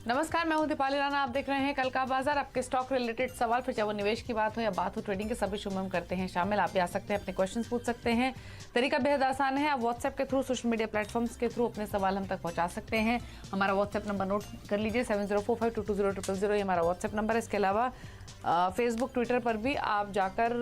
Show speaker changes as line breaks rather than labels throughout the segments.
नमस्कार, मैं हूं दीपाली राणा। आप देख रहे हैं कल का बाजार। आपके स्टॉक रिलेटेड सवाल, फिर चाहे वो निवेश की बात हो या बात हो ट्रेडिंग के, सभी शुभ हम करते हैं शामिल। आप भी आ सकते हैं, अपने क्वेश्चंस पूछ सकते हैं। तरीका बेहद आसान है। आप व्हाट्सएप के थ्रू, सोशल मीडिया प्लेटफॉर्म्स के थ्रू अपने सवाल हम तक पहुंचा सकते हैं। हमारा व्हाट्सएप नंबर नोट कर लीजिए, 7045220000। ये हमारा व्हाट्सएप नंबर है। इसके अलावा फेसबुक, ट्विटर पर भी आप जाकर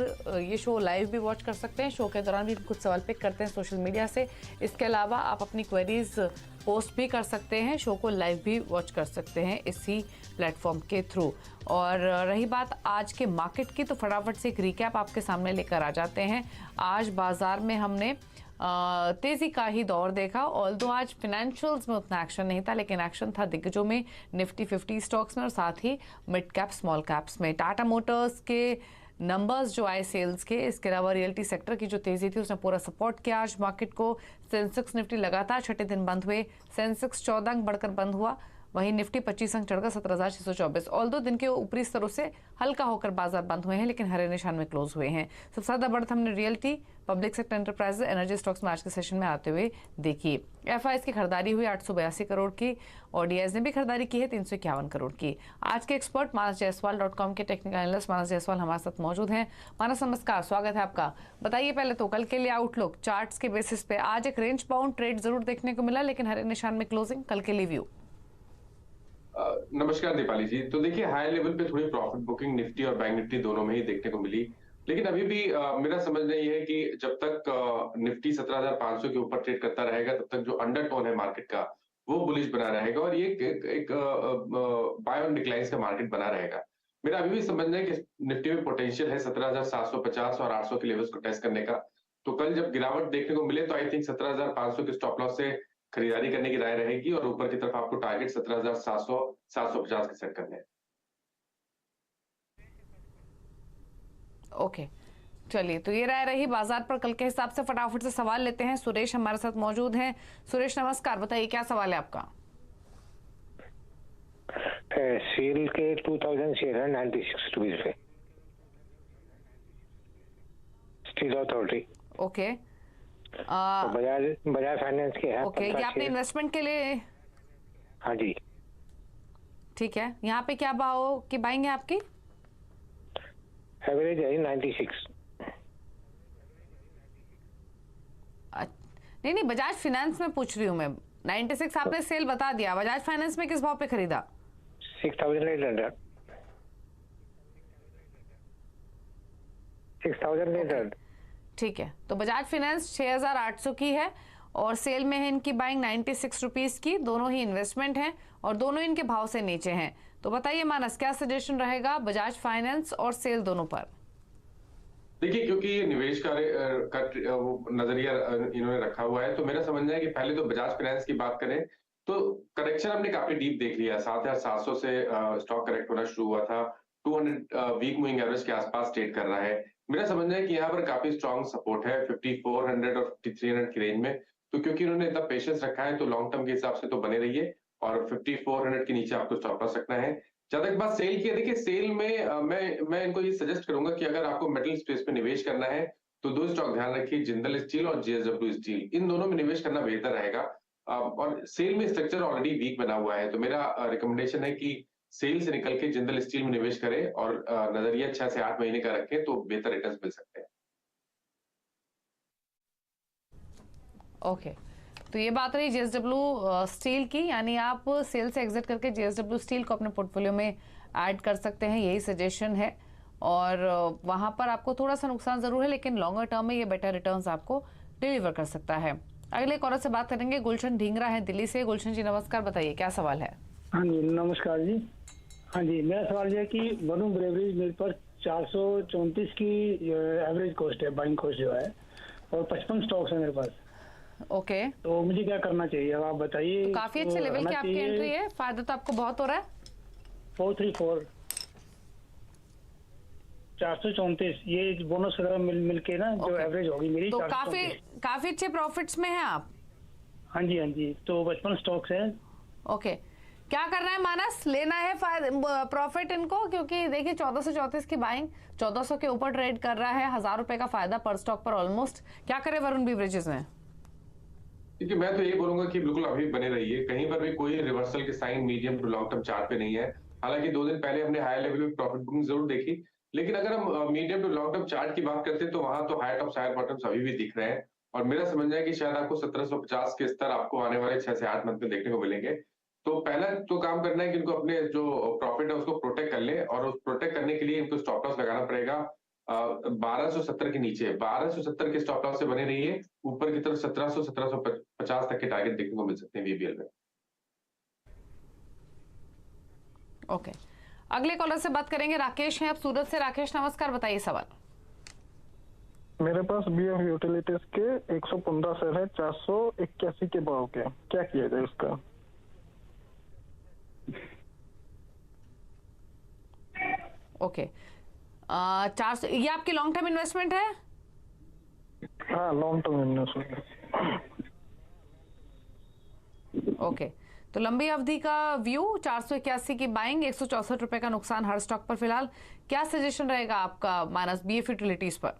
ये शो लाइव भी वॉच कर सकते हैं। शो के दौरान भी कुछ सवाल पिक करते हैं सोशल मीडिया से। इसके अलावा आप अपनी क्वेरीज पोस्ट भी कर सकते हैं, शो को लाइव भी वॉच कर सकते हैं इसी प्लेटफॉर्म के थ्रू। और रही बात आज के मार्केट की, तो फटाफट से एक रिकैप आपके सामने लेकर आ जाते हैं। आज बाजार में हमने तेजी का ही दौर देखा। ऑल्दो आज फाइनेंशियल्स में उतना एक्शन नहीं था, लेकिन एक्शन था दिग्गजों में, निफ्टी 50 स्टॉक्स में और साथ ही मिड कैप स्मॉल कैप्स में। टाटा मोटर्स के नंबर्स जो आए सेल्स के, इसके अलावा रियल्टी सेक्टर की जो तेजी थी उसने पूरा सपोर्ट किया आज मार्केट को। सेंसेक्स निफ्टी लगातार छठे दिन बंद हुए। सेंसेक्स 14 अंक बढ़कर बंद हुआ, वहीं निफ्टी 25 अंक चढ़कर 17,624। ऑल्दो दिन के ऊपरी स्तरों से हल्का होकर बाजार बंद हुए हैं, लेकिन हरे निशान में क्लोज हुए हैं। सबसे ज्यादा बढ़त हमने realty, public sector enterprises, energy stocks में आज के सेशन में आते हुए देखी। एफआईएस की खरीदारी हुई 882 करोड़ की, और डीआईएस ने भी खरीदारी की है 351 करोड़ की। आज के एक्सपर्ट manasjaiswal.com के टेक्निकल एनालिस्ट मानस जायसवाल हमारे साथ मौजूद हैं। मानस, नमस्कार, स्वागत है आपका। बताइए पहले तो कल के लिए आउटलुक चार्ट्स के बेसिस पे। आज एक रेंज बाउंड ट्रेड जरूर देखने को मिला, लेकिन हरे निशान में क्लोजिंग। कल के लिए व्यू।
नमस्कार दीपाली जी। तो देखिए, हाई लेवल पे थोड़ी प्रॉफिट बुकिंग निफ्टी और बैंक निफ्टी दोनों में ही देखने को मिली, लेकिन अभी भी मेरा समझना ये है कि जब तक निफ्टी 17,500 के ऊपर ट्रेड करता रहेगा, तब तक जो अंडरटोन है मार्केट का वो बुलिश बना रहेगा और ये एक बाय ऑन डिक्लाइंस का मार्केट बना रहेगा। मेरा अभी भी समझना है कि निफ्टी में पोटेंशियल है 17,750 और 800 के लेवल्स को टेस्ट करने का। तो कल जब गिरावट देखने को मिले, तो आई थिंक 17,500 के स्टॉप लॉस से खरीदारी करने की राय रहेगी और ऊपर की तरफ आपको टारगेट 17,700 750 के सेट करने हैं।
ओके, चलिए, तो ये राय रही बाजार पर कल के हिसाब से। फटाफट से सवाल लेते हैं। सुरेश हमारे साथ मौजूद हैं। सुरेश नमस्कार, बताइए क्या सवाल है आपका।
सेल के 2,696 रुपीज पे steel authority.
Okay,
Bajaj finance के है।
ओके, ये आपने इन्वेस्टमेंट के लिए?
हाँ जी,
ठीक है। यहाँ पे क्या भाव की बाइंग है आपकी?
एवरेज है 96।
नहीं, बजाज फाइनेंस में पूछ रही हूँ मैं। 96 आपने सेल बता दिया। बजाज फाइनेंस में किस भाव पे खरीदा?
6,800। 6,800।
ठीक है, तो बजाज फाइनेंस 6,800 की है और सेल में है इनकी बाइंग 96 रुपीज की। दोनों ही इन्वेस्टमेंट हैं और दोनों इनके भाव से नीचे हैं। तो बताइए मानस, क्या सजेशन रहेगा बजाज फाइनेंस और सेल दोनों पर?
देखिए, क्योंकि ये निवेश का वो नजरिया इन्होंने रखा हुआ है, तो मेरा समझना है कि पहले तो बजाज फाइनेंस की बात करें तो करेक्शन हमने काफी डीप देख लिया। 7,700 से स्टॉक करेक्ट होना शुरू हुआ था। 200 वीक मूविंग एवरेज के आसपास ट्रेड कर रहा है। मेरा समझना है कि यहाँ पर काफी स्ट्रॉन्ग सपोर्ट है 5,400 और 5,300 की रेंज में। तो क्योंकि इन्होंने इतना पेशेंस रखा है, तो लॉन्ग टर्म के हिसाब से तो बने रहिए और 5,400 के नीचे आपको स्टॉप लॉस रखना है। जहां तक बात सेल की है, देखिए सेल में मैं इनको ये सजेस्ट करूंगा कि अगर आपको मेटल स्पेस में निवेश करना है, तो दो स्टॉक ध्यान रखिए, जिंदल स्टील और जेएसडब्ल्यू स्टील। इन दोनों में निवेश करना बेहतर रहेगा। और सेल में स्ट्रक्चर ऑलरेडी वीक बना हुआ है, तो मेरा रिकमेंडेशन है कि सेल से निकल के जिंदल स्टील में निवेश करें और नजरिया 6 से 8 महीने का रखें, तो बेहतर रिटर्न्स मिल सकते हैं।
ओके, तो ये बात रही जेएसडब्ल्यू स्टील की, यानी आप सेल से एग्जिट करके जेएसडब्ल्यू स्टील को अपने पोर्टफोलियो में ऐड कर सकते हैं, यही सजेशन है। और वहां पर आपको थोड़ा सा नुकसान जरूर है, लेकिन लॉन्गर टर्म में ये बेटर रिटर्न्स आपको डिलीवर कर सकता है। अगले एक औरत से बात करेंगे, गुलशन ढींगरा है दिल्ली से। गुलशन जी नमस्कार, बताइए क्या सवाल है।
हाँ जी नमस्कार जी। हाँ जी, मेरा सवाल ये है कि वरुण ब्रेवरीज मेरे पास 434 की एवरेज कॉस्ट है, बाइंग कॉस्ट जो है, और 55 स्टॉक्स है मेरे पास।
ओके,
तो मुझे क्या करना चाहिए, अब आप बताइए।
तो काफी अच्छे लेवल की आपकी एंट्री है, फायदा तो आपको बहुत हो रहा है।
434 434 ये बोनस वगैरह मिल के ना जो एवरेज होगी मेरी,
तो काफी अच्छे प्रॉफिट्स में हैं आप।
हाँ जी हाँ जी, तो 55 स्टॉक्स है।
ओके, क्या करना है मानस, लेना है प्रॉफिट इनको, क्योंकि देखिए 1434 की बाइंग 1400 के ऊपर ट्रेड कर रहा है, 1,000 रुपए का फायदा पर स्टॉक पर ऑलमोस्ट। क्या करे वरुण बेवरेजेस में?
देखिए, मैं तो यही बोलूँगा कि बिल्कुल अभी बने रहिए, कहीं पर भी कोई रिवर्सल के sign medium to long term chart पे नहीं है। हालाँकि 2 दिन पहले हमने हाई लेवल पे प्रॉफिट बुकिंग ज़रूर देखी, लेकिन अगर हम medium to long term chart की बात करते हैं, तो वहाँ तो हाई टॉप्स, हायर बॉटम्स अभी भी दिख रहे हैं और मेरा समझना है कि शायद आपको 1750 के स्तर आपको आने वाले 6 से 8 मंथ में देखने को मिलेंगे। तो पहला तो काम करना है कि इनको अपने जो प्रॉफिट है उसको प्रोटेक्ट कर लें और उस प्रोटेक्ट करने के लिए इनको स्टॉप लॉस लगाना पड़ेगा 1270 के नीचे। 1270 के स्टॉप लॉस से बने रहिए, ऊपर की तरफ 1700 1750 तक के टारगेट देखने को मिल सकते हैं बीबीएल में।
ओके, अगले कॉलर से बात करेंगे। राकेश हैं अब सूरत से। राकेश नमस्कार, बताइए सवाल।
मेरे पास बीएफ यूटिलिटीज के 115 शेयर है 481 के भाव के, क्या किया जाए इसका?
ओके, 400, ये आपकी लॉन्ग टर्म इन्वेस्टमेंट है?
हाँ, लॉन्ग टर्म इन्वेस्टमेंट।
ओके, तो लंबी अवधि का व्यू, 481 की बाइंग, 164 रुपए का नुकसान हर स्टॉक पर फिलहाल। क्या सजेशन रहेगा आपका माइनस बीएफ यूटिलिटीज पर?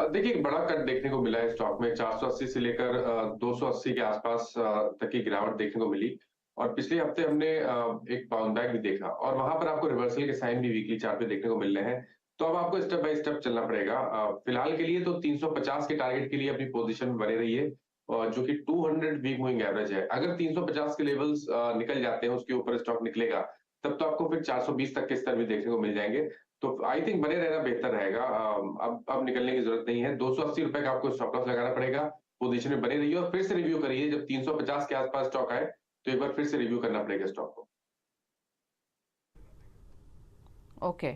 देखिए, एक बड़ा कट देखने को मिला है स्टॉक में, 480 से लेकर 280 के आसपास तक की गिरावट देखने को मिली और पिछले हफ्ते हमने एक बाउंस बैक भी देखा और वहां पर आपको रिवर्सल के साइन भी वीकली चार्ट पे देखने को मिल रहे हैं। तो अब आपको स्टेप बाय स्टेप चलना पड़ेगा। फिलहाल के लिए तो 350 के टारगेट के लिए अपनी पोजीशन में बने रहिए और जो कि 200 वीक मूविंग एवरेज है। अगर 350 के लेवल्स निकल जाते हैं, उसके ऊपर स्टॉक निकलेगा, तब तो आपको फिर 420 तक के स्तर भी देखने को मिल जाएंगे। तो आई थिंक बने रहना बेहतर रहेगा। अब निकलने की जरूरत नहीं है। 280 रुपए का आपको स्टॉप लॉस लगाना पड़ेगा, पोजीशन में बने रहिए और फिर से रिव्यू करिए। जब 350 के आसपास स्टॉक आए तो एक बार फिर से रिव्यू करना पड़ेगा स्टॉक को।
ओके,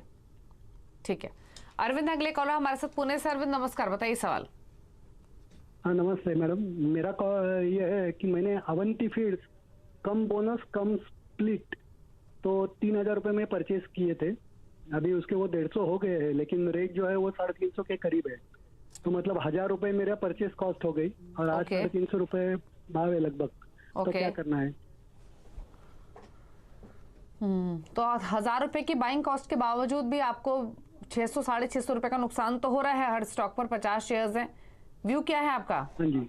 ठीक है। अरविंद अगले कॉलर हमारे साथ पुणे से। अरविंद नमस्कार, बताइए सवाल।
हाँ नमस्ते मैडम, मेरा ये है कि मैंने अवंती फीड्स कम बोनस कम स्प्लिट तो 3000 रुपये में परचेज किए थे। अभी उसके वो 150 हो गए हैं, लेकिन रेट जो है वो 350 के करीब है। तो मतलब 1000 रुपये मेरा परचेज कॉस्ट हो गई और आज
Okay.
350 रुपये भाव है लगभग। तो
Okay.
क्या करना है?
तो 1000 रुपए की बाइंग कॉस्ट के बावजूद भी आपको 600 650 रुपए का नुकसान तो हो रहा है। हर स्टॉक पर 50 शेयर्स हैं। व्यू क्या है आपका?
हाँ जी,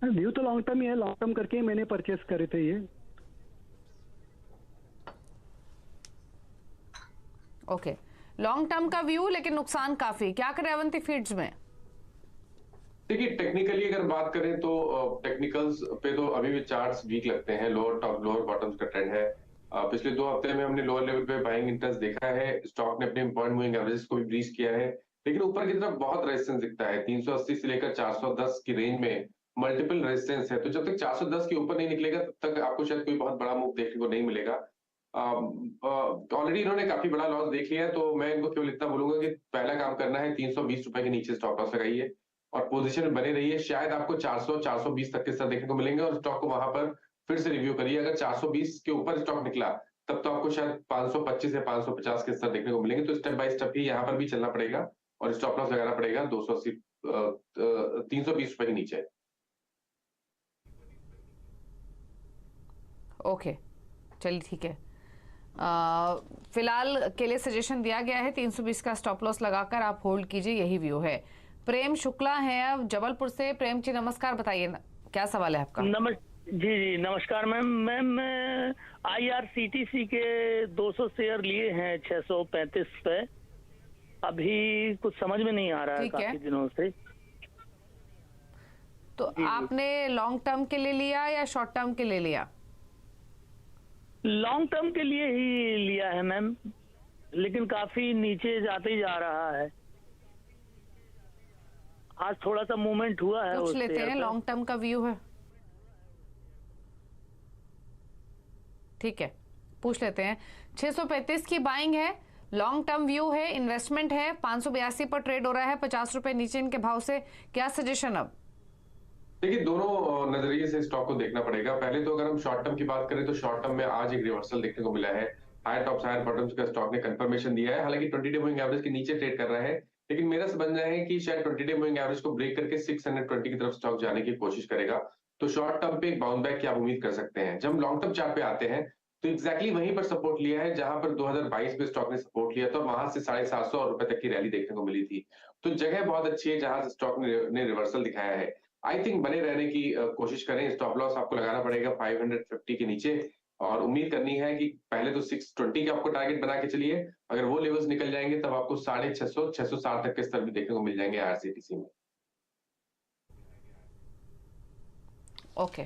व्यू तो लॉन्ग टर्म ही है, लॉन्ग टर्म करके ही मैंने परचेस करे थे ये।
ओके, लॉन्ग टर्म का व्यू, लेकिन नुकसान काफी। क्या करें अवंती फीड्स में?
देखिए, टेक्निकली अगर बात करें तो टेक्निकल्स पे तो अभी भी चार्ट्स वीक लगते हैं। लोअर टॉप लोअर बॉटम्स का ट्रेंड है। पिछले 2 हफ्ते में हमने लोअर लेवल पे बाइंग इंटरेस्ट देखा है। स्टॉक ने अपने पॉइंट मूविंग एवरेजेस को भी ब्रीच किया है, लेकिन ऊपर की तरफ बहुत रेजिस्टेंस दिखता है। 380 से लेकर 410 की रेंज में मल्टीपल रेजिस्टेंस है। तो जब तक 410 के ऊपर नहीं निकलेगा, तब तक आपको शायद कोई बहुत बड़ा मूव देखने को नहीं मिलेगा। ऑलरेडी इन्होंने काफी बड़ा लॉस देख लिया है, तो मैं इनको केवल इतना बोलूंगा कि पहला काम करना है, 320 रुपए के नीचे स्टॉप लॉस लगाइए और पोजीशन में बने रहिए। शायद आपको 400 420 तक के स्तर देखने को मिलेंगे और स्टॉक को वहां पर फिर से रिव्यू करिए। अगर 420 के ऊपर स्टॉक निकला, तब तो आपको शायद 525 या 550 के स्तर देखने को मिलेंगे। तो स्टेप बाय स्टेप ही यहाँ पर भी चलना पड़ेगा और स्टॉप लॉस लगाना पड़ेगा 280 320 रुपए के नीचे।
ओके, चलिए ठीक है। फिलहाल के लिए सजेशन दिया गया है 320 का स्टॉप लॉस लगाकर आप होल्ड कीजिए, यही व्यू है। प्रेम शुक्ला है अब जबलपुर से। प्रेम जी नमस्कार, बताइए क्या सवाल है आपका?
जी नमस्कार मैम। मैं IRCTC के 200 शेयर लिए हैं 635 पे। अभी कुछ समझ में नहीं आ रहा है काफी दिनों से।
तो आपने लॉन्ग टर्म के लिए लिया या शॉर्ट टर्म के लिए लिया?
लॉन्ग टर्म के लिए ही लिया है मैम, लेकिन काफी नीचे जाते ही जा रहा है। आज थोड़ा सा मूवमेंट हुआ है।
पूछ लेते हैं, लॉन्ग टर्म का व्यू है? ठीक है, पूछ लेते हैं। 635 की बाइंग है, लॉन्ग टर्म व्यू है, इन्वेस्टमेंट है, 582 पर ट्रेड हो रहा है, 50 रुपए नीचे इनके भाव से। क्या सजेशन अब?
देखिए, दोनों नजरिए से स्टॉक को देखना पड़ेगा। पहले तो अगर हम शॉर्ट टर्म की बात करें तो शॉर्ट टर्म में आज एक रिवर्सल देखने को मिला है। हायर टॉप्स हायर बॉटम्स का स्टॉक ने कंफर्मेशन दिया है। हालांकि 20 डे मूविंग एवरेज के नीचे ट्रेड कर रहा है, लेकिन मेरा समझना है कि शायद 20 डे मूविंग एवरेज को ब्रेक करके 620 की तरफ स्टॉक जाने की कोशिश करेगा। तो शॉर्ट टर्म पे एक बाउंस बैक की आप उम्मीद कर सकते हैं। जब लॉन्ग टर्म चार्ट पे आते हैं तो एग्जैक्टली वहीं पर सपोर्ट लिया है जहां पर 2022 में स्टॉक ने सपोर्ट लिया था। वहां से 750 रुपए तक की रैली देखने को मिली थी। तो जगह बहुत अच्छी है जहां से स्टॉक ने रिवर्सल दिखाया है। आई थिंक बने रहने की कोशिश करें। स्टॉप लॉस आपको लगाना पड़ेगा 550 के नीचे, और उम्मीद करनी है कि पहले तो 620 का आपको टारगेट बना के चलिए। अगर वो लेवल्स निकल जाएंगे तब आपको 650 660 तक के स्तर भी देखने को मिल जाएंगे आईआरसीटीसी में।
ओके,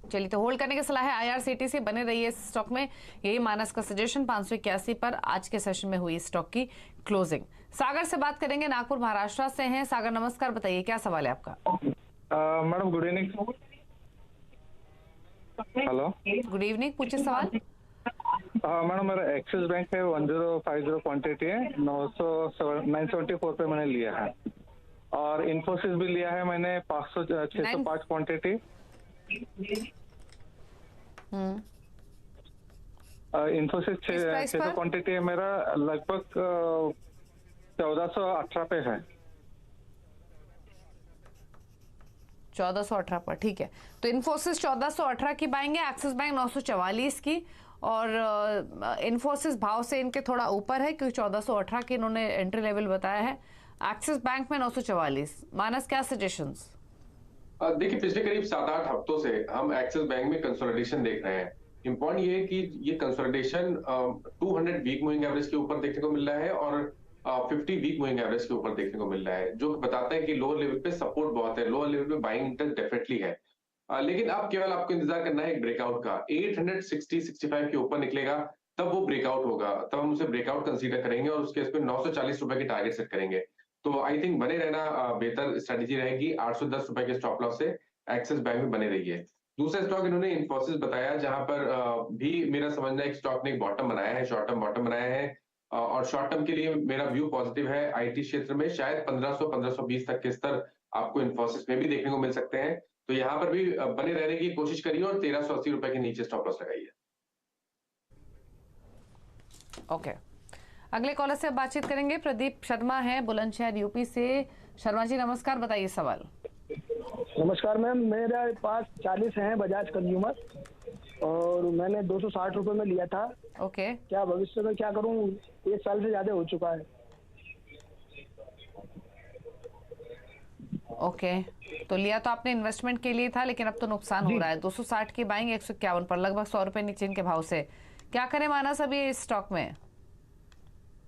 चलिए तो होल्ड करने की सलाह है आईआरसीटीसी, बने रहिए इस स्टॉक में, यही मानस का सजेशन। 581 पर आज के सेशन में हुई स्टॉक की क्लोजिंग। सागर से बात करेंगे, नागपुर महाराष्ट्र से हैं। सागर नमस्कार, बताइए क्या सवाल है आपका?
Madam good evening. Hello,
good evening, पूछिए सवाल।
मैडम मेरा एक्सिस बैंक है 1050 क्वांटिटी है, 974 पे मैंने लिया है, और इन्फोसिस भी लिया है मैंने 605 क्वांटिटी। इन्फोसिस 600 क्वांटिटी है मेरा, लगभग 1418 पे है।
1418 पर, ठीक है। तो इन्फोसिस 1418 की बाएंगे, एक्सिस बैंक 944 की, और इन्फोसिस भाव से इनके थोड़ा ऊपर है क्योंकि 1418 की इन्होंने एंट्री लेवल बताया है। एक्सिस बैंक में 944। मानस क्या सजेशंस?
देखिए, पिछले करीब 7-8 हफ्तों से हम एक्सिस बैंक में कंसोलिडेशन देख रहे हैं। इम्पोर्टेंट ये है कि ये कंसोलिडेशन 200 वीक मूविंग एवरेज के ऊपर देखने को मिल रहा है और 50 वीक मूविंग एवरेज के ऊपर देखने को मिल रहा है, जो बताता है कि लोअर लेवल पे सपोर्ट बहुत है, लोअर लेवल पे बाइंग इंटरेस्ट डेफिनेटली है। लेकिन अब केवल आपको इंतजार करना है एक ब्रेकआउट का। 860-65 के ऊपर निकलेगा तब वो ब्रेकआउट होगा, तब हम उसे ब्रेकआउट कंसीडर करेंगे और उसके इस पे 940 रुपए की टारगेट सेट करेंगे। तो आई थिंक बने रहना बेहतर स्ट्रेटेजी रहेगी। 810 रुपए के स्टॉप लॉस से एक्सिस बैंक में बने रहिए। दूसरा स्टॉक इन्होंने इन्फोसिस बताया, जहां पर भी मेरा समझना है कि स्टॉक ने एक बॉटम बनाया है, शॉर्ट टर्म बॉटम बनाया है, और शॉर्ट टर्म के लिए मेरा व्यू पॉजिटिव है। आईटी क्षेत्र में शायद 1500-1520 तक के स्तर आपको इन्फोसिस में भी देखने को मिल सकते हैं, तो यहाँ पर भी बने रहने की कोशिश करिए और 1380 रुपए के नीचे स्टॉप लॉस लगाइए।
ओके, अगले कॉलर से बातचीत करेंगे। प्रदीप शर्मा है बुलंदशहर यूपी से। शर्मा जी नमस्कार, बताइए सवाल।
नमस्कार मैम, मेरे पास 40 हैं बजाज कंज्यूमर, और मैंने 260 रुपए में लिया था।
ओके,
क्या भविष्य में क्या करूं? 1 साल से ज्यादा हो चुका है।
ओके, तो लिया तो आपने इन्वेस्टमेंट के लिए था, लेकिन अब तो नुकसान हो रहा है। 260 की बाइंग 151 पर, लगभग 100 रुपए नीचे इनके भाव से। क्या करें मानस अभी इस स्टॉक में?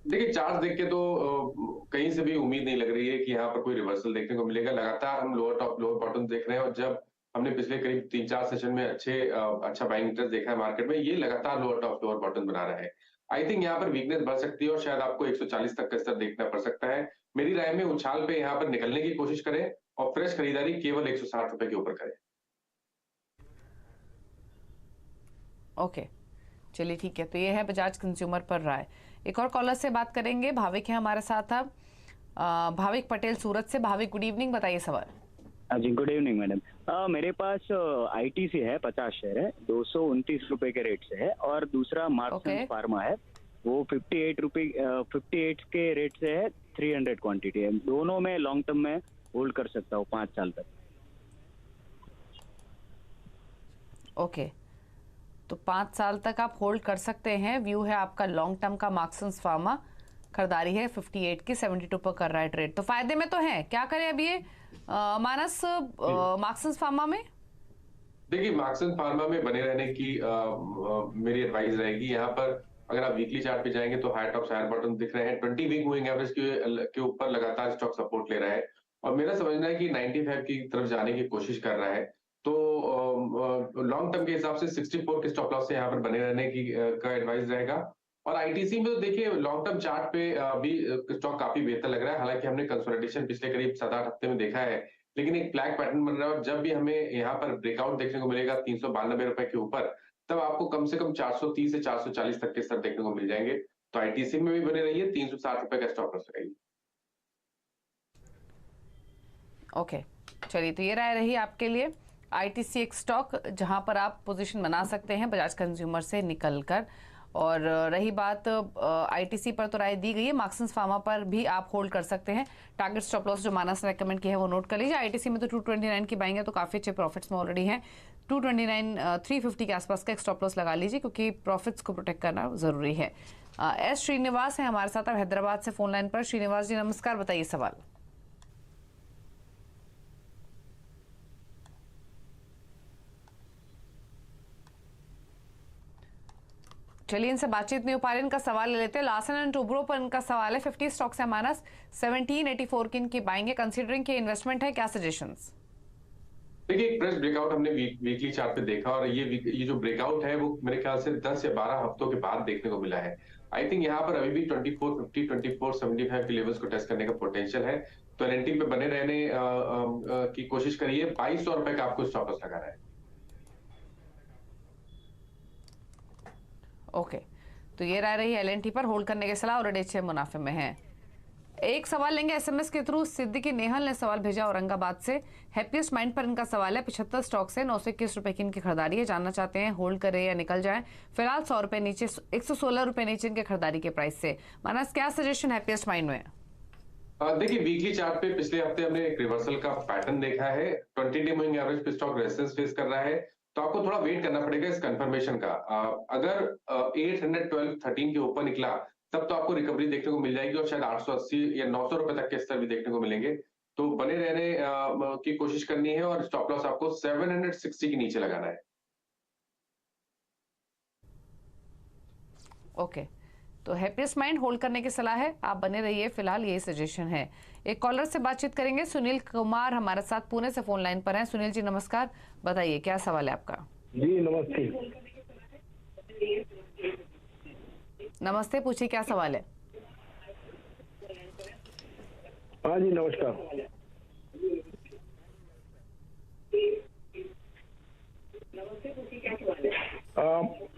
देखिए, चार्ट देख के तो कहीं से भी उम्मीद नहीं लग रही है कि यहाँ पर कोई रिवर्सल देखने को मिलेगा। लगातार हम लोअर टॉप लोअर बॉटम देख रहे हैं, और जब हमने पिछले करीब 3-4 सेशन में अच्छा बाइंग इंटरेस्ट देखा है मार्केट में, ये लगातार लोअर टॉप लोअर बॉटम बना रहा है। आई थिंक यहाँ पर वीकनेस बढ़ सकती है और शायद आपको 140 तक का स्तर देखना पड़ सकता है। मेरी राय में उछाल पे यहाँ पर निकलने की कोशिश करें और फ्रेश खरीदारी केवल 160 रुपए के ऊपर करें।
ओके, चलिए ठीक है। तो ये है बजाज कंज्यूमर पर राय। एक और कॉलर से बात करेंगे, भाविक है हमारे साथ। अब भाविक पटेल सूरत से। भाविक गुड इवनिंग, बताइए सवाल।
हाँ जी, गुड इवनिंग मैडम। मेरे पास आईटीसी है, 50 शेयर है, 229 रुपए के रेट से है, और दूसरा मार्क्स फार्मा है, वो 58 के रेट से है, 300 क्वांटिटी है। दोनों में लॉन्ग टर्म में होल्ड कर सकता हूँ 5 साल तक।
ओके, तो 5 साल तक आप होल्ड कर सकते हैं। व्यू है आपका लॉन्ग टर्म का। मार्क्स फार्मा खरीदारी है 58 की, 72 पर कर रहा है ट्रेड, तो फायदे में तो है। क्या करें अब ये मानस मार्क्स फार्मा में?
देखिए, मार्क्स फार्मा में बने रहने की मेरी एडवाइस रहेगी। यहाँ पर अगर आप वीकली चार्ट पे जाएंगे तो हाई टॉप हायर बॉटम दिख रहे हैं। 20 वीक मूविंग एवरेज के ऊपर लगातार स्टॉक सपोर्ट ले रहा है, और मेरा समझना है कि 95 की तरफ जाने की कोशिश कर रहा है। तो लॉन्ग टर्म के हिसाब से 64 के स्टॉप लॉस से यहाँ पर बने रहने की का एडवाइस रहेगा। और आईटीसी में तो देखिए, लॉन्ग टर्म चार्ट पे भी स्टॉक काफी बेहतर लग रहा है। हालांकि हमने कंसोलिडेशन पिछले करीब 7-8 हफ्ते में देखा है, लेकिन एक फ्लैग पैटर्न बन रहा है, और जब भी हमें यहाँ पर ब्रेकआउट देखने को मिलेगा 392 रुपए के ऊपर, तब आपको कम से कम 430 से 440 तक के स्तर देखने को मिल जाएंगे। तो आईटीसी में भी बने रहिए, 360 रुपए का स्टॉप लॉस लगाइए।
ओके, चलिए तो ये राय रही आपके लिए। आईटीसी एक स्टॉक जहां पर आप पोजीशन बना सकते हैं बजाज कंज्यूमर से निकलकर। और रही बात आईटीसी पर तो राय दी गई है, मार्क्स फार्मा पर भी आप होल्ड कर सकते हैं। टारगेट स्टॉप लॉस जो मानस ने रेकमेंड किया है वो नोट कर लीजिए। आईटीसी में तो 229 की बाइंग है, तो काफी अच्छे प्रॉफिट्स में ऑलरेडी हैं। 229 350 के आसपास का एक स्टॉप लॉस लगा लीजिए, क्योंकि प्रॉफिट्स को प्रोटेक्ट करना जरूरी है। एस श्रीनिवास है हमारे साथ हैदराबाद से फोन लाइन पर। श्रीनिवास जी नमस्कार, बताइए सवाल। चलिए इनसे बातचीत नहीं हो पा रही, इनका सवाल ले लेते हैं। लार्सन एंड टुब्रो पर इनका सवाल है, 50 स्टॉक्स है माइनस 1784 की इनकी बाइंग है, कंसीडरिंग की इन्वेस्टमेंट है, क्या सजेशंस?
देखिए, एक प्रेस ब्रेकआउट हमने वीकली चार्ट पे देखा और ये जो ब्रेकआउट है वो मेरे ख्याल से 10 या 12 हफ्तों के बाद देखने को मिला है। आई थिंक यहाँ पर अभी भी 2450 2475 के लेवल्स को टेस्ट करने का पोटेंशियल है, तो एलएनटी पे बने रहने की कोशिश करिए। 2200 रुपए का आपको स्टॉप लॉस लगाना है।
ओके, तो ये राय रही एलएनटी पर होल्ड करने की सलाह, ऑलरेडी अच्छे मुनाफे में है। एक सवाल लेंगे एसएमएस के थ्रू। सिद्दीकी नेहल ने सवाल भेजा औरंगाबाद से, हैप्पीएस्ट माइंड पर इनका सवाल है, 75 स्टॉक से 921 रुपए की इनकी खरीदारी है, जानना चाहते हैं होल्ड करें या निकल जाएं। फिलहाल 100 रुपए नीचे, 116 रुपए नीचे इनके खरीदारी के प्राइस से। मानस, क्या सजेशन हैप्पीएस्ट माइंड में?
देखिए, वीकली चार्ट पे पिछले हफ्ते हमने एक रिवर्सल का पैटर्न देखा है। 20 डे मूविंग एवरेज पे स्टॉक रेजिस्टेंस फेस कर रहा है, तो आपको थोड़ा वेट करना पड़ेगा इस कंफर्मेशन का। अगर 812.13 के ऊपर निकला तब तो आपको रिकवरी देखने को मिल जाएगी और शायद 880 या 900 रुपए तक के स्तर भी देखने को मिलेंगे, तो बने रहने की कोशिश करनी है और स्टॉप लॉस आपको 760 के नीचे लगाना है।
ओके, तो हैप्पीएस्ट माइंड होल्ड करने की सलाह है, आप बने रहिए, फिलहाल यही सजेशन है। एक कॉलर से बातचीत करेंगे, सुनील कुमार हमारे साथ पुणे से फोन लाइन पर हैं। सुनील जी नमस्कार, बताइए क्या सवाल है आपका?
जी नमस्ते।
नमस्ते, पूछिए क्या सवाल है?
हाँ जी नमस्कार।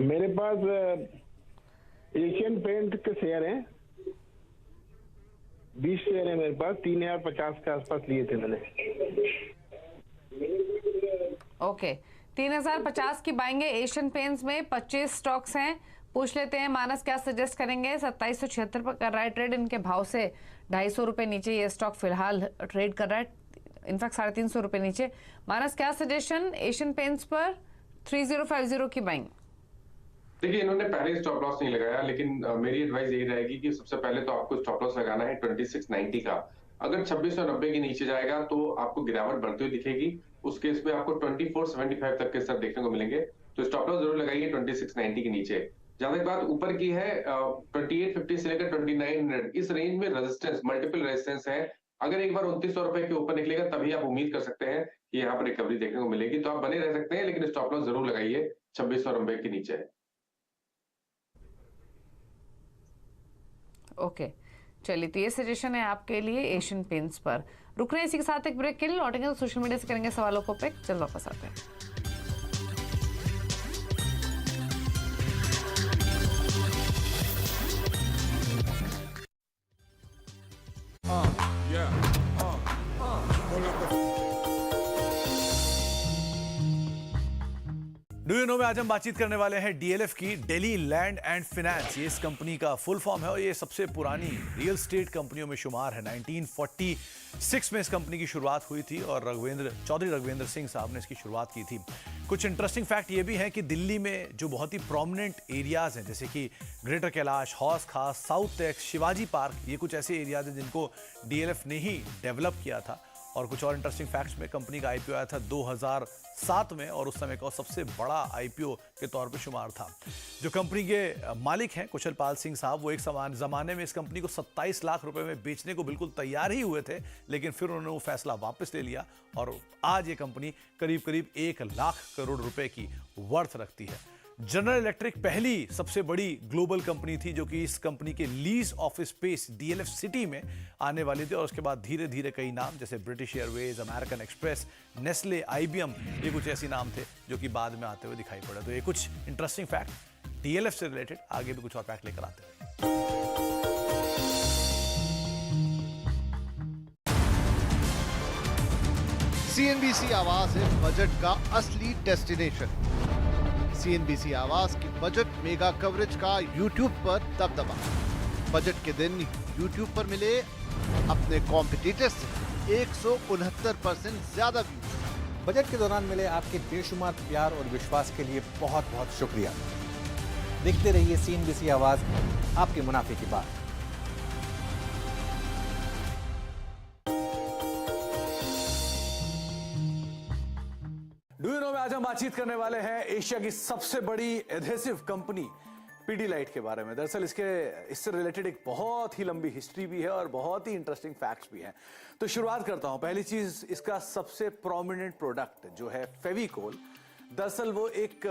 मेरे पास एशियन पेंट के शेयर हैं, 20 शेयर है मेरे पास, 3050 के आसपास लिए थे मैंने।
ओके, 3050 की बाइंग है एशियन पेंट्स में, 25 स्टॉक्स हैं। पूछ लेते हैं मानस क्या सजेस्ट करेंगे? 2776 पर कर रहा है ट्रेड, इनके भाव से 250 रुपए नीचे ये स्टॉक फिलहाल ट्रेड कर रहा है, इनफैक्ट 350 रुपए नीचे। मानस क्या सजेशन एशियन पेंट्स पर 3050 की बाइंग?
देखिए, इन्होंने पहले स्टॉप लॉस नहीं लगाया, लेकिन मेरी एडवाइस यही रहेगी कि सबसे पहले तो आपको स्टॉप लॉस लगाना है 2690 का। अगर 2690 के नीचे जाएगा तो आपको गिरावट बढ़ती हुई दिखेगी, उस केस में आपको 2475 तक के स्तर देखने को मिलेंगे, तो स्टॉप लॉस जरूर लगाइए 2690 के नीचे। जहां तक बात ऊपर की है, 2850 से लेकर 2900 इस रेंज में रेजिस्टेंस, मल्टीपल रेजिस्टेंस है। अगर एक बार 2900 रुपए के ऊपर निकलेगा तभी आप उम्मीद कर सकते हैं कि यहाँ पर रिकवरी देखने को मिलेगी, तो आप बने रह सकते हैं, लेकिन स्टॉप लॉस जरूर लगाइए 2600 रुपए के नीचे।
ओके, चलिए, तो ये सजेशन है आपके लिए एशियन पेंट्स पर। रुक रहे हैं, इसी के साथ एक ब्रेक के लिए, लौटेंगे तो सोशल मीडिया से करेंगे सवालों को पिक। चल वापस आते हैं।
डू यू नो में आज हम बातचीत करने वाले हैं डीएलएफ की, दिल्ली लैंड एंड फाइनेंस। ये इस कंपनी का फुल फॉर्म है और ये सबसे पुरानी रियल एस्टेट कंपनियों में शुमार है। 1946 में इस कंपनी की शुरुआत हुई थी और चौधरी रघुवेंद्र सिंह साहब ने इसकी शुरुआत की थी। कुछ इंटरेस्टिंग फैक्ट ये भी है कि दिल्ली में जो बहुत ही प्रोमिनेंट एरियाज हैं, जैसे कि ग्रेटर कैलाश, हौस खास, साउथ टेक्स, शिवाजी पार्क, ये कुछ ऐसे एरियाज हैं जिनको डीएलएफ ने ही डेवलप किया था। और कुछ और इंटरेस्टिंग फैक्ट्स में, कंपनी का आईपीओ आया था 2007 में और उस समय का सबसे बड़ा आईपीओ के तौर पे शुमार था। जो कंपनी के मालिक हैं कुशल पाल सिंह साहब, वो एक ज़माने में इस कंपनी को 27 लाख रुपए में बेचने को बिल्कुल तैयार ही हुए थे, लेकिन फिर उन्होंने वो फैसला वापस ले लिया और आज ये कंपनी करीब करीब 1 लाख करोड़ रुपए की वर्थ रखती है। जनरल इलेक्ट्रिक पहली सबसे बड़ी ग्लोबल कंपनी थी जो कि इस कंपनी के lease office space DLF city में आने वाली थी और उसके बाद धीरे धीरे कई नाम जैसे British Airways, American express, Nestle, IBM, ये कुछ ऐसे नाम थे जो कि बाद में आते हुए दिखाई पड़े। तो ये कुछ इंटरेस्टिंग फैक्ट डीएलएफ से रिलेटेड, आगे भी कुछ और फैक्ट लेकर आते हैं।
सीएनबीसी आवाज है बजट का असली डेस्टिनेशन। सीएनबीसी आवाज की बजट मेगा कवरेज का यूट्यूब पर दबदबा। बजट के दिन यूट्यूब पर मिले अपने कॉम्पिटिटर्स से 169% ज्यादा व्यूज।
बजट के दौरान मिले आपके बेशुमार प्यार और विश्वास के लिए बहुत बहुत शुक्रिया। देखते रहिए सीएनबीसी आवाज, आपके मुनाफे की बात।
डू यू नो में आज हम बातचीत करने वाले हैं एशिया की सबसे बड़ी एडहेसिव कंपनी पीडीलाइट के बारे में। दरअसल इससे रिलेटेड एक बहुत ही लंबी हिस्ट्री भी है और बहुत ही इंटरेस्टिंग फैक्ट्स भी हैं। तो शुरुआत करता हूं। पहली चीज, इसका सबसे प्रोमिनेंट प्रोडक्ट जो है फेविकोल, दरअसल वो एक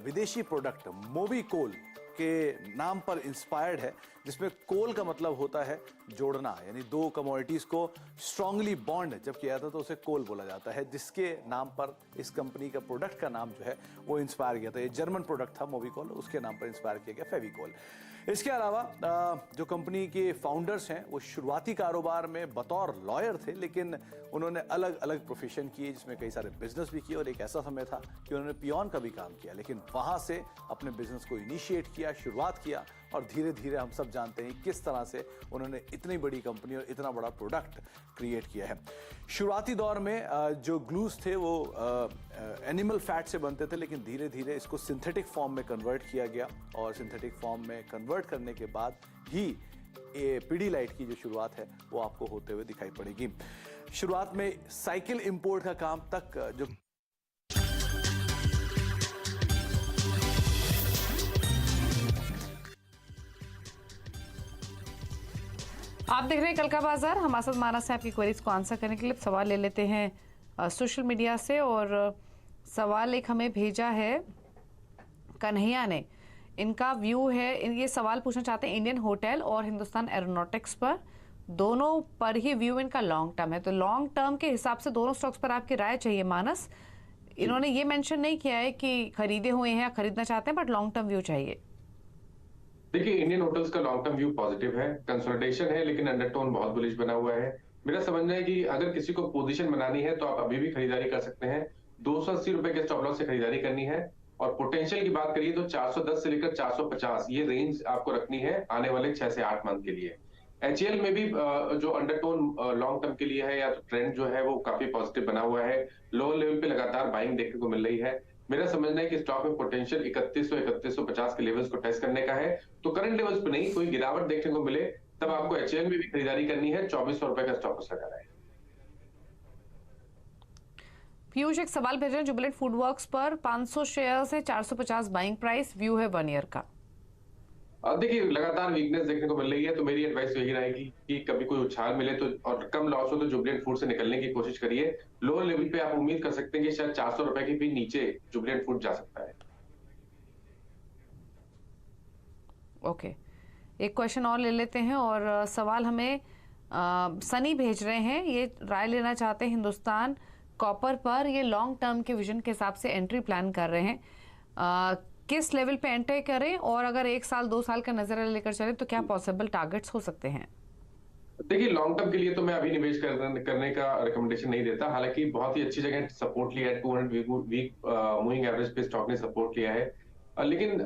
विदेशी प्रोडक्ट मोबिकोल के नाम पर इंस्पायर्ड है, जिसमें कोल का मतलब होता है जोड़ना, यानी दो कमोडिटीज को स्ट्रांगली बॉन्ड जब किया जाता है तो उसे कोल बोला जाता है, जिसके नाम पर इस कंपनी का प्रोडक्ट का नाम जो है वो इंस्पायर किया था। ये जर्मन प्रोडक्ट था मोबिकोल, उसके नाम पर इंस्पायर किया गया फेविकोल। इसके अलावा जो कंपनी के फाउंडर्स हैं वो शुरुआती कारोबार में बतौर लॉयर थे, लेकिन उन्होंने अलग अलग प्रोफेशन किए, जिसमें कई सारे बिजनेस भी किए, और एक ऐसा समय था कि उन्होंने पियोन का भी काम किया, लेकिन वहां से अपने बिजनेस को इनिशिएट किया, शुरुआत किया, और धीरे धीरे हम सब जानते हैं किस तरह से उन्होंने इतनी बड़ी कंपनी और इतना बड़ा प्रोडक्ट क्रिएट किया है। शुरुआती दौर में जो ग्लूस थे वो एनिमल फैट से बनते थे, लेकिन धीरे धीरे इसको सिंथेटिक फॉर्म में कन्वर्ट किया गया, और सिंथेटिक फॉर्म में कन्वर्ट करने के बाद ही पीडीलाइट की जो शुरुआत है वो आपको होते हुए दिखाई पड़ेगी। शुरुआत में साइकिल इंपोर्ट का काम तक जो
आप देख रहे हैं कल का बाजार। हम असद मानस से आपकी क्वेरीज को आंसर करने के लिए सवाल ले लेते हैं सोशल मीडिया से, और सवाल एक हमें भेजा है कन्हैया ने। इनका व्यू है, ये सवाल पूछना चाहते हैं इंडियन होटल और हिंदुस्तान एरोनॉटिक्स पर, दोनों पर ही व्यू इनका लॉन्ग टर्म है। तो लॉन्ग टर्म के हिसाब से दोनों स्टॉक्स पर आपकी राय चाहिए मानस। इन्होंने ये मेंशन नहीं किया है कि खरीदे हुए हैं या खरीदना चाहते हैं, बट लॉन्ग टर्म व्यू चाहिए।
देखिए, इंडियन होटल्स का लॉन्ग टर्म व्यू पॉजिटिव है, कंसोलिडेशन है, लेकिन अंडरटोन बहुत बुलिश बना हुआ है। मेरा समझना है कि अगर किसी को पोजीशन बनानी है तो आप अभी भी खरीदारी कर सकते हैं। 280 रुपए के स्टॉप लॉस से खरीदारी करनी है, और पोटेंशियल की बात करिए तो 410 से लेकर 450 ये रेंज आपको रखनी है आने वाले 6 से 8 मंथ के लिए। एचएल में भी जो अंडरटोन लॉन्ग टर्म के लिए है, या तो ट्रेंड जो है वो काफी पॉजिटिव बना हुआ है। लोअर लेवल पे लगातार बाइंग देखने को मिल रही है। मेरा समझना है कि स्टॉक में पोटेंशियल 3100-3150 के लेवल्स को टेस्ट करने का है। तो करंट लेवल्स पे नहीं, कोई गिरावट देखने को मिले तब आपको एचएल में भी खरीदारी करनी है। 2400 रुपए का स्टॉप लॉस लगाना है।
पीयूष एक सवाल भेज रहे हैं जुबिलेंट फूड वर्क्स पर, 500 शेयर है, 450 बाइंग प्राइस, व्यू है 1 ईयर का।
देखिए, लगातार वीकनेस देखने को मिल रही है, तो मेरी एडवाइस यही रहेगी कि कभी कोई उछाल मिले तो और कम लॉस हो तो जुबिलेंट फूड से निकलने की कोशिश करिए। लोअर लेवल पे आप उम्मीद कर सकते हैं कि शायद 400 रुपए के भी नीचे जुबिलेंट फूड जा सकता है।
ओके, एक क्वेश्चन और ले लेते हैं, और सवाल हमें सनी भेज रहे हैं। ये राय लेना चाहते हैं हिंदुस्तान कॉपर पर, ये लॉन्ग टर्म के विजन के हिसाब से एंट्री प्लान कर रहे हैं। किस लेवल पे एंटर करें, और अगर 1 साल 2 साल का नजरिया लेकर चले तो क्या पॉसिबल टारगेट्स हो सकते हैं?
देखिए, लॉन्ग टर्म के लिए तो मैं अभी निवेश करने का रिकमेंडेशन नहीं देता। हालांकि बहुत ही अच्छी जगह सपोर्ट लिया है, 200 वीक मूविंग एवरेज पे स्टॉक ने सपोर्ट लिया है, लेकिन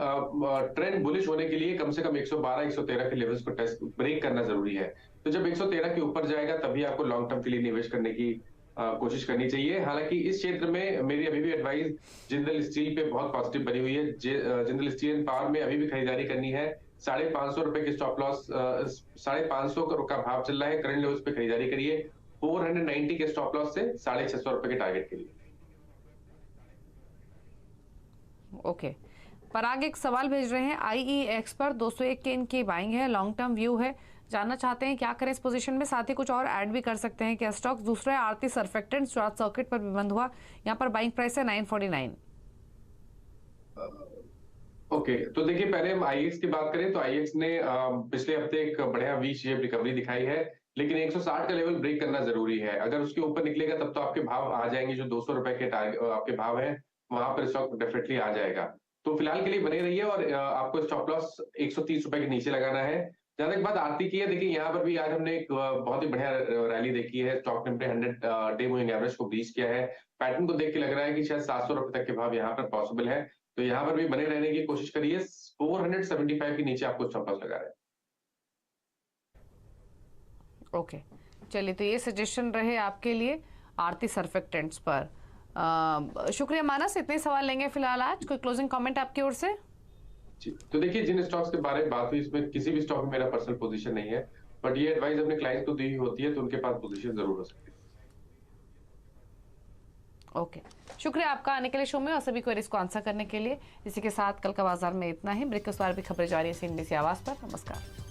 ट्रेंड बुलिश होने के लिए कम से कम 112-113 के लेवल्स को टेस्ट ब्रेक करना जरूरी है। तो जब 113 के ऊपर जाएगा तभी आपको लॉन्ग टर्म के लिए निवेश करने की कोशिश करनी चाहिए। हालांकि इस क्षेत्र में मेरी अभी भी एडवाइस जिंदल स्टील पे बहुत पॉजिटिव बनी हुई है। जिंदल स्टील एंड पावर में अभी भी खरीदारी करनी है। 550 रुपए के स्टॉप लॉस, 550 का भाव चल रहा है, करंट लेवल्स पे खरीदारी करिए। 490 के स्टॉप लॉस से 650 रुपए के टारगेट के लिए।
ओके, पराग एक सवाल भेज रहे हैं IEX पर, 201 के इनकी बाइंग है, लॉन्ग टर्म व्यू है, जानना चाहते हैं क्या करें इस पोजीशन में। साथ ही कुछ और ऐड भी कर सकते हैं क्या स्टॉक्स। दूसरा है आरती सर्फेक्टेंट्स, जो आज सर्किट पर भी बंद हुआ, यहाँ पर बाइंग प्राइस है 949।
ओके, तो देखिए, पहले हम IEX की बात करें तो IEX ने पिछले हफ्ते एक बढ़िया वी शेप रिकवरी दिखाई है, लेकिन 160 का लेवल ब्रेक करना जरूरी है। अगर उसके ऊपर निकलेगा तब तो आपके भाव आ जाएंगे, जो 200 रुपए के आपके भाव है वहां पर स्टॉक डेफिनेटली आ जाएगा। तो फिलहाल के लिए बने रहिए, और आपको स्टॉप लॉस 130 रुपए के नीचे लगाना है। जहां तक बात आरती की है, देखिए यहाँ पर भी आज हमने एक बहुत ही बढ़िया रैली देखी है। स्टॉक ने 100 डे मूविंग एवरेज को ब्रीच किया है। पैटर्न को देख के लग रहा है कि शायद 700 रुपए तक के भाव यहाँ पर पॉसिबल है, तो यहाँ पर भी बने रहने की कोशिश करिए। 475 के नीचे आपको स्टॉप लॉस लगा रहे हैं।
ओके, चलिए, तो ये सजेशन रहे आपके लिए आरती सर्फेक्टेंट्स पर। शुक्रिया मानस, इतने सवाल लेंगे फिलहाल आज। कोई क्लोजिंग कमेंट आपकी ओर से?
जी, तो देखिए, जिन स्टॉक्स के बारे में बात हुई, इसमें किसी भी स्टॉक में मेरा पर्सनल पोजीशन नहीं है, बट ये एडवाइस अपने क्लाइंट्स को दी होती है, तो उनके पास पोजीशन जरूर हो सकती है।
ओके, शुक्रिया आपका आने के लिए शो में और सभी क्वेरीज को आंसर करने के लिए। इसी के साथ कल का बाजार में इतना ही। ब्रेक के बाद भी खबरें जारी है CNBC आवाज पर। नमस्कार।